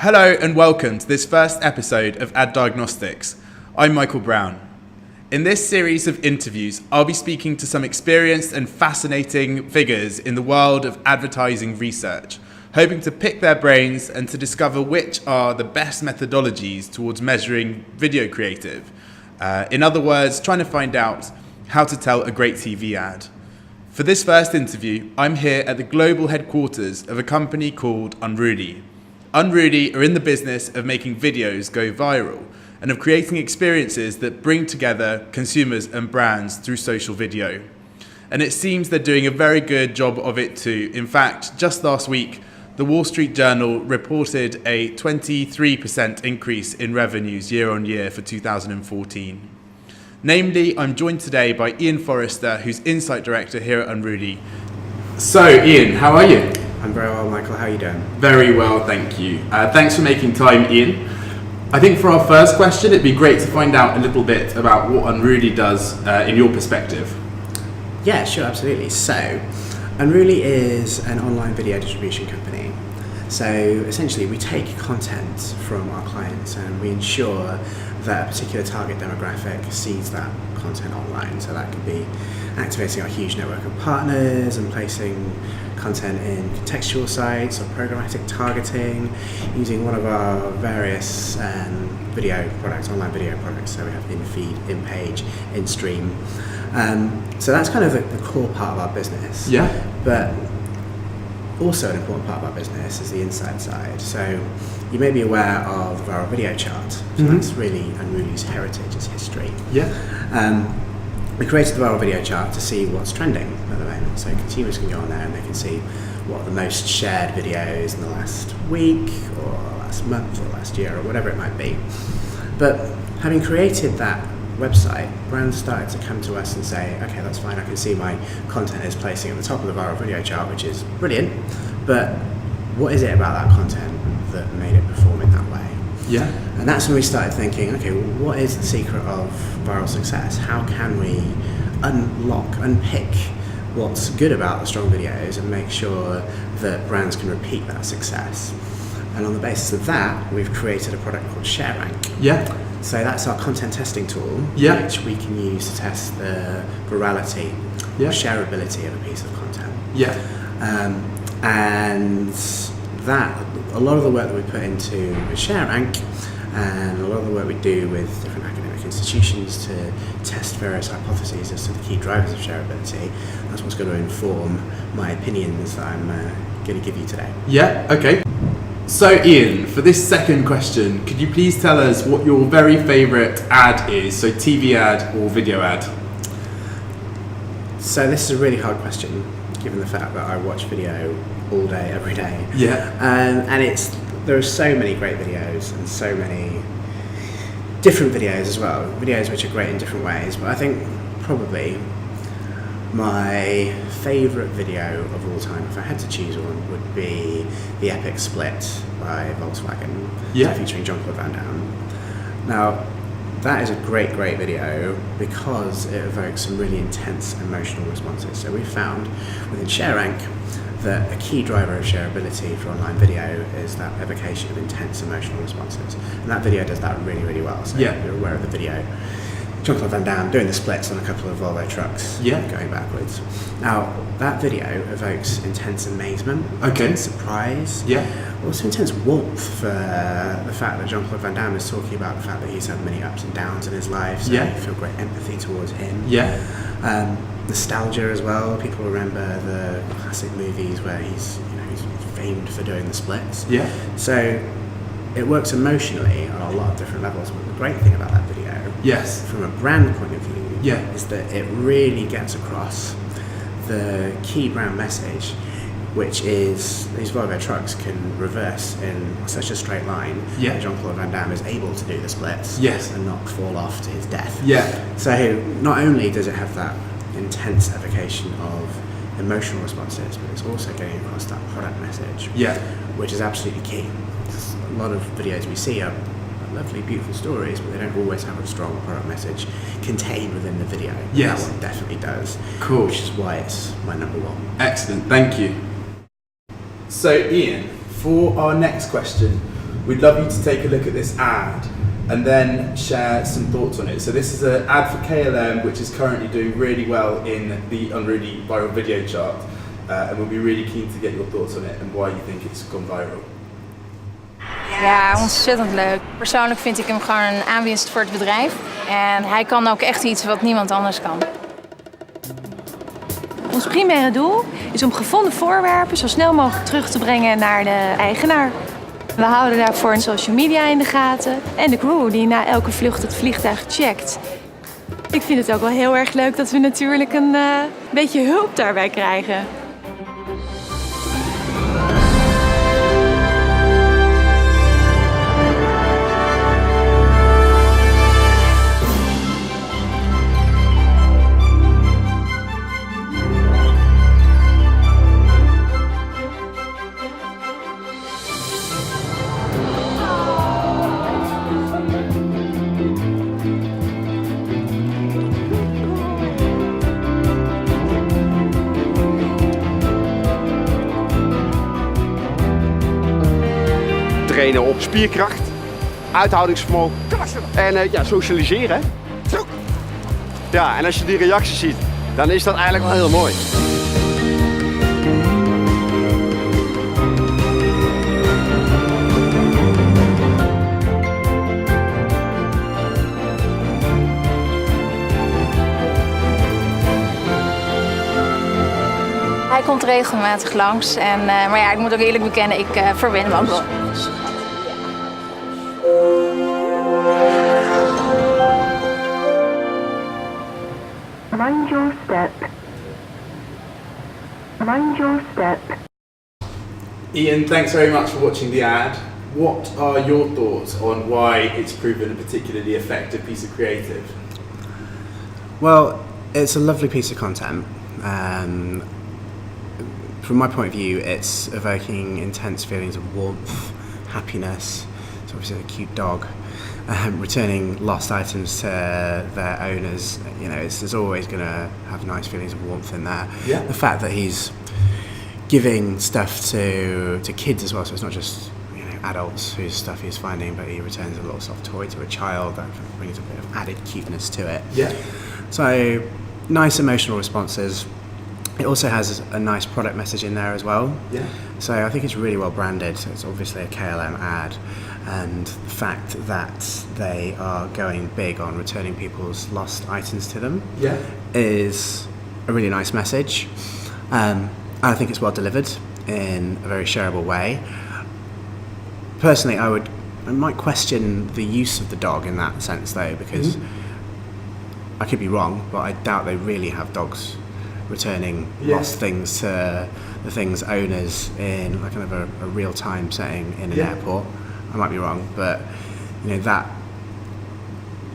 Hello and welcome to this first episode of Diagnostics. I'm Michael Brown. In this series of interviews, I'll be speaking to some experienced and fascinating figures in the world of advertising research, hoping to pick their brains and to discover which are the best methodologies towards measuring video creative. In other words, trying to find out how to tell a great TV ad. For this first interview, I'm here at the global headquarters of a company called Unruly. Unruly are in the business of making videos go viral and of creating experiences that bring together consumers and brands through social video. And it seems they're doing a very good job of it too. In fact, just last week, the Wall Street Journal reported a 23% increase in revenues year on year for 2014. Namely, I'm joined today by Ian Forrester, who's Insight Director here at Unruly. So, Ian, how are you? I'm very well, Michael. How are you doing? Very well, thank you. Thanks for making time, Ian. I think for our first question, it'd be great to find out a little bit about what Unruly does in your perspective. Yeah, sure, absolutely. So, Unruly is an online video distribution company. So, essentially, we take content from our clients and we ensure that a particular target demographic sees that content online. So that could be activating our huge network of partners and placing content in contextual sites or programmatic targeting, using one of our various video products, online video products. So we have in-feed, in-page, in-stream. So that's kind of the core part of our business. Yeah. But also an important part of our business is the insight side. So you may be aware of our video chart. So that's really Unruly's heritage, its history. Yeah. We created the viral video chart to see what's trending at the moment. So consumers can go on there and they can see what are the most shared videos in the last week or last month or last year or whatever it might be. But having created that website, brands started to come to us and say, okay, that's fine, I can see my content is placing at the top of the viral video chart, which is brilliant, but what is it about that content that made it perform in that way? Yeah. And that's when we started thinking, okay, well, what is the secret of viral success? How can we unpick what's good about the strong videos and make sure that brands can repeat that success? And on the basis of that, we've created a product called ShareRank. Yeah. So that's our content testing tool, Yeah. which we can use to test the virality or shareability of a piece of content. Yeah. And that, a lot of the work that we put into ShareRank and a lot of the work we do with different academic institutions to test various hypotheses as to the key drivers of shareability, that's what's going to inform my opinions that I'm going to give you today. Yeah, okay. So Ian, for this second question, could you please tell us what your very favourite ad is? So TV ad or video ad? So this is a really hard question, given the fact that I watch video all day, every day. Yeah. And there are so many great videos and so many different videos as well. Videos which are great in different ways, but I think probably my favourite video of all time, if I had to choose one, would be The Epic Split by Volkswagen, featuring Jean-Claude Van Damme. Now, that is a great video because it evokes some really intense emotional responses. So we found within ShareRank that a key driver of shareability for online video is that evocation of intense emotional responses. And that video does that really well. So you're aware of the video. Jean-Claude Van Damme doing the splits on a couple of Volvo trucks, going backwards. Now, that video evokes intense amazement, intense surprise, also intense warmth for the fact that Jean-Claude Van Damme is talking about the fact that he's had many ups and downs in his life, so you feel great empathy towards him. Nostalgia as well. People remember the classic movies where he's famed for doing the splits. So it works emotionally on a lot of different levels. But the great thing about that video, from a brand point of view, is that it really gets across the key brand message, which is these Volvo trucks can reverse in such a straight line that Jean-Claude Van Damme is able to do the splits and not fall off to his death. So not only does it have that intense evocation of emotional responses, but it's also getting across that product message, which is absolutely key. A lot of videos we see are lovely, beautiful stories, but they don't always have a strong product message contained within the video. That one definitely does. Cool. Which is why it's my number one. Excellent, thank you. So Ian, for our next question, we'd love you to take a look at this ad and then share some thoughts on it. So this is an ad for KLM, which is currently doing really well in the Unruly viral video chart. And we'll be really keen to get your thoughts on it and why you think it's gone viral. Ja, ontzettend leuk. Persoonlijk vind ik hem gewoon een aanwinst voor het bedrijf. En hij kan ook echt iets wat niemand anders kan. Ons primaire doel is om gevonden voorwerpen zo snel mogelijk terug te brengen naar de eigenaar. We houden daarvoor social media in de gaten en de crew die na elke vlucht het vliegtuig checkt. Ik vind het ook wel heel erg leuk dat we natuurlijk een beetje hulp daarbij krijgen. Trainen op spierkracht, uithoudingsvermogen en socialiseren. Ja, en als je die reacties ziet, dan is dat eigenlijk wel heel mooi. Hij komt regelmatig langs, maar ja, ik moet ook eerlijk bekennen, ik verwen hem ook wel. Mind your step. Mind your step. Ian, thanks very much for watching the ad. What are your thoughts on why it's proven a particularly effective piece of creative? Well, it's a lovely piece of content. From my point of view, it's evoking intense feelings of warmth, happiness. It's obviously a cute dog. Returning lost items to their owners, you know, there's always going to have nice feelings of warmth in there. Yeah. The fact that he's giving stuff to kids as well, so it's not just, you know, adults whose stuff he's finding, but he returns a little soft toy to a child, that kind of brings a bit of added cuteness to it. Yeah. So nice emotional responses. It also has a nice product message in there as well. Yeah. So I think it's really well branded. So it's obviously a KLM ad, and the fact that they are going big on returning people's lost items to them is a really nice message. I think it's well delivered in a very shareable way. Personally, I might question the use of the dog in that sense though, because I could be wrong, but I doubt they really have dogs returning lost things to the thing's owners in like kind of a real-time setting in an airport. I might be wrong, but you know, that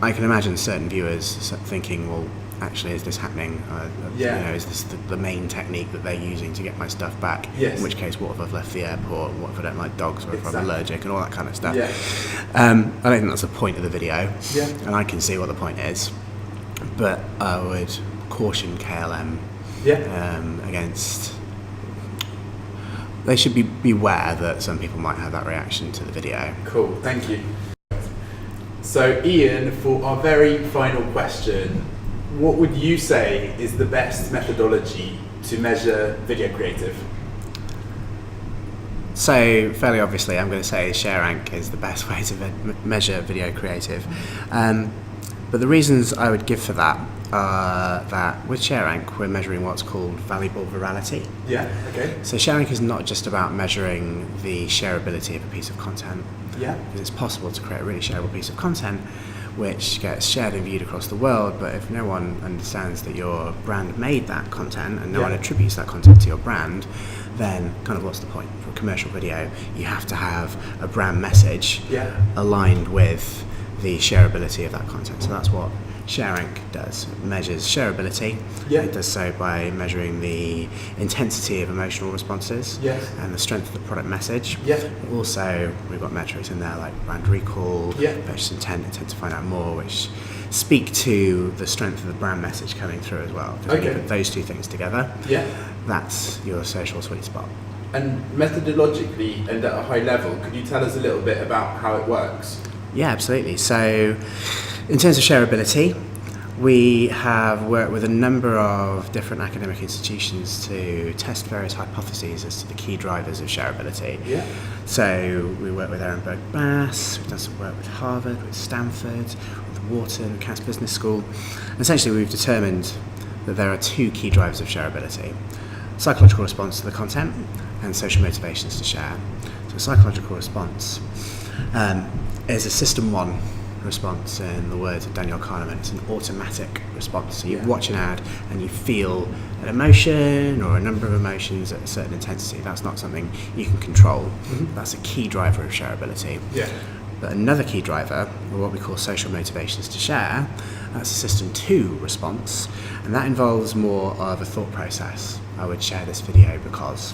I can imagine certain viewers thinking, well, actually, is this happening? You know, is this the main technique that they're using to get my stuff back? Yes. In which case, what if I've left the airport? What if I don't like dogs, or if I'm allergic, and all that kind of stuff? Yeah. I don't think that's the point of the video, Yeah. and I can see what the point is, but I would caution KLM against. They should be aware that some people might have that reaction to the video. Cool, thank you. So Ian, for our very final question, what would you say is the best methodology to measure video creative? So fairly obviously I'm going to say share rank is the best way to measure video creative. But the reasons I would give for that are that with share rank we're measuring what's called valuable virality. Yeah, okay. So share rank is not just about measuring the shareability of a piece of content. Yeah. Because it's possible to create a really shareable piece of content which gets shared and viewed across the world, but if no one understands that your brand made that content and no one attributes that content to your brand, then kind of what's the point? For a commercial video, you have to have a brand message aligned with the shareability of that content. So that's what share rank does. It measures shareability. It does so by measuring the intensity of emotional responses and the strength of the product message. Also, we've got metrics in there like brand recall, purchase intent to find out more, which speak to the strength of the brand message coming through as well. If you put those two things together, that's your social sweet spot. And methodologically and at a high level, could you tell us a little bit about how it works? Yeah, absolutely. So, in terms of shareability, we have worked with a number of different academic institutions to test various hypotheses as to the key drivers of shareability. Yeah. So we work with Ehrenberg Bass, we've done some work with Harvard, with Stanford, with Wharton, Cass Business School. And essentially we've determined that there are two key drivers of shareability: psychological response to the content and social motivations to share. So psychological response is a system one response, in the words of Daniel Kahneman. It's an automatic response. So you watch an ad and you feel an emotion or a number of emotions at a certain intensity. That's not something you can control. That's a key driver of shareability. Yeah. But another key driver, or what we call social motivations to share, that's a system 2 response, and that involves more of a thought process. I would share this video because.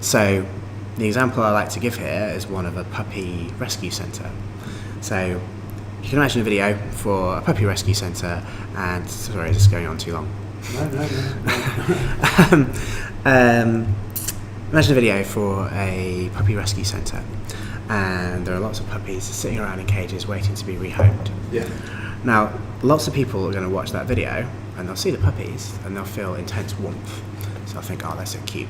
So the example I like to give here is one of a puppy rescue centre. So you can imagine a video for a puppy rescue centre, and sorry, this is going on too long. No. Imagine a video for a puppy rescue centre, and there are lots of puppies sitting around in cages waiting to be rehomed. Yeah. Now, lots of people are going to watch that video and they'll see the puppies and they'll feel intense warmth. So they'll think, oh, they're so cute.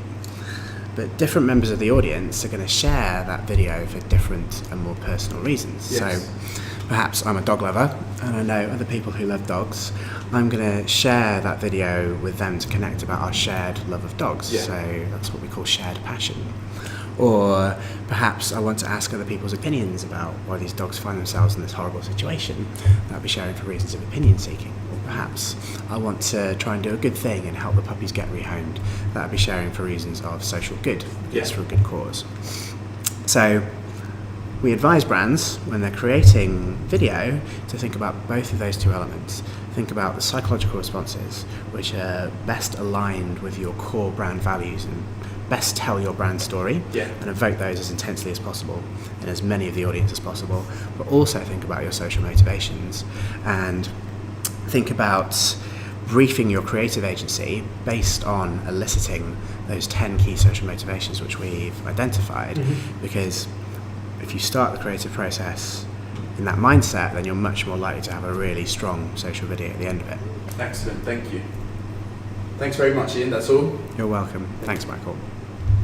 But different members of the audience are going to share that video for different and more personal reasons. Yes. So perhaps I'm a dog lover and I know other people who love dogs. I'm going to share that video with them to connect about our shared love of dogs. Yeah. So that's what we call shared passion. Or perhaps I want to ask other people's opinions about why these dogs find themselves in this horrible situation. That'll be sharing for reasons of opinion seeking. Or perhaps I want to try and do a good thing and help the puppies get rehomed. That'll be sharing for reasons of social good. It's for a good cause. So we advise brands when they're creating video to think about both of those two elements. Think about the psychological responses, which are best aligned with your core brand values and best tell your brand story, and evoke those as intensely as possible in as many of the audience as possible. But also think about your social motivations and think about briefing your creative agency based on eliciting those 10 key social motivations which we've identified. Because if you start the creative process in that mindset, then you're much more likely to have a really strong social video at the end of it. Excellent, thank you. Thanks very much, Ian, that's all. You're welcome. Thanks, Michael.